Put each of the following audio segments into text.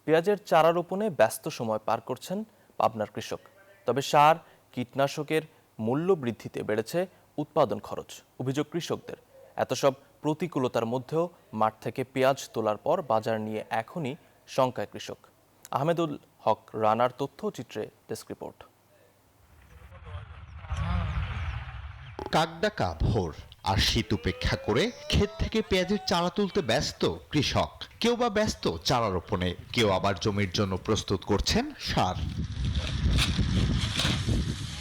পেঁয়াজের চারা রোপণে ব্যস্ত সময় পার করছেন পাবনার কৃষক। তবে সার, কীটনাশকের মূল্য বৃদ্ধিতে বেড়েছে উৎপাদন খরচ। অভিযোগ কৃষকদের। এত সব প্রতিকূলতার মধ্যেও মাঠ থেকে পেঁয়াজ তোলার পর বাজার নিয়ে এখনই শঙ্কায় কৃষক। আহমেদুল হক রানার তথ্যচিত্রে ডেস্ক রিপোর্ট। কাকডাকা ভোর আর শীত উপেক্ষা করে ক্ষেত থেকে পেঁয়াজের চারা তুলতে ব্যস্ত কৃষক। কেউ বা ব্যস্ত চারা রোপণে, কেউ আবার জমির জন্য প্রস্তুত করছেন সার।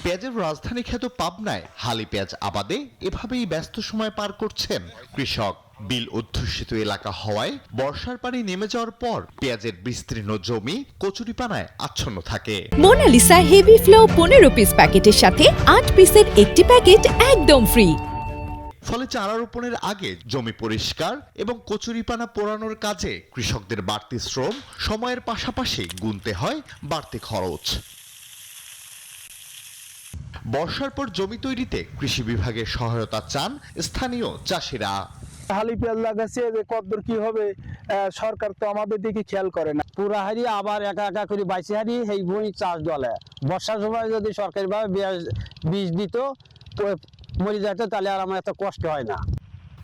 পেঁয়াজের রাজধানী খ্যাত পাবনায় হালি পেঁয়াজ আবাদে এভাবেই ব্যস্ত সময় পার করছেন কৃষক। বিল অধ্যুষিত এলাকা হওয়ায় বর্ষার পানি নেমে যাওয়ার পর পেঁয়াজের বিস্তীর্ণ জমি কচুরিপানায় আচ্ছন্ন থাকে। মোনালিসা হেভি ফ্লো 15 পিস প্যাকেটের সাথে 8 পিসের একটি প্যাকেট একদম ফ্রি। ফলে চারা রোপণের আগে জমি পরিষ্কার এবং কচুরিপানা পোড়ানোর কাজে কৃষকদের বাড়তি শ্রম, সময়ের পাশাপাশি গুনতে হয় বাড়তি খরচ। বর্ষার পর জমি তৈরিতে কৃষি বিভাগের সহায়তা চান স্থানীয় চাষিরা। হালি পেঁয়াজ লাগাচ্ছে যে কতদূর কি হবে, সরকার তো আমাদের দিকে খেয়াল করে না। পুরা হারি আবার একা একা করে বাইশে হারি এই বই চাষ দলে বর্ষার সময় যদি সরকারিভাবে বীজ দিত মরে যেত, তাহলে আর আমার এত কষ্ট হয় না।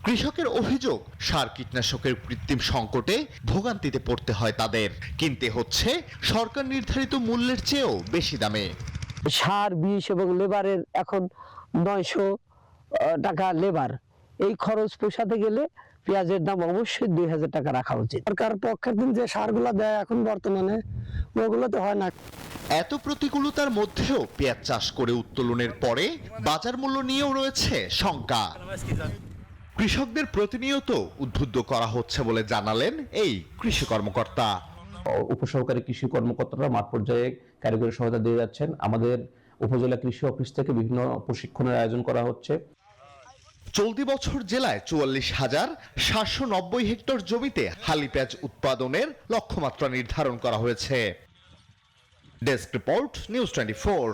কৃষকের অভিযোগ, সার কীটনাশকের কৃত্রিম সংকটে ভোগান্তিতে পড়তে হয় তাদের। কিনতে হচ্ছে সরকার নির্ধারিত মূল্যের চেয়েও বেশি দামে। সার, বিষ এবং লেবারের এখন 900 টাকা লেবার। এই খরচ পোষাতে গেলে পেঁয়াজের দাম অবশ্যই 2000 টাকা রাখা উচিত। সরকার পক্ষের দিন যে সারগুলো দেয় এখন বর্তমানে ওগুলো তো হয় না। এত প্রতিকূলতার মধ্যেও পেঁয়াজ চাষ করে উত্তোলনের পরে বাজার মূল্য নিয়েও রয়েছে শঙ্কা। কৃষকদের প্রতিনিয়ত উদ্বুদ্ধ করা হচ্ছে বলে জানালেন এই কৃষি কর্মকর্তা। উপসহকারী কৃষি কর্মকর্তারা মাঠ পর্যায়ে কারিগরি সহায়তা দিয়ে যাচ্ছেন। আমাদের উপজেলা কৃষি অফিস থেকে বিভিন্ন প্রশিক্ষণের আয়োজন করা হচ্ছে। চলতি বছর জেলায় 44,790 হেক্টর জমিতে হালি পেঁয়াজ উৎপাদনের লক্ষ্যমাত্রা নির্ধারণ করা হয়েছে। Desk report, news 24।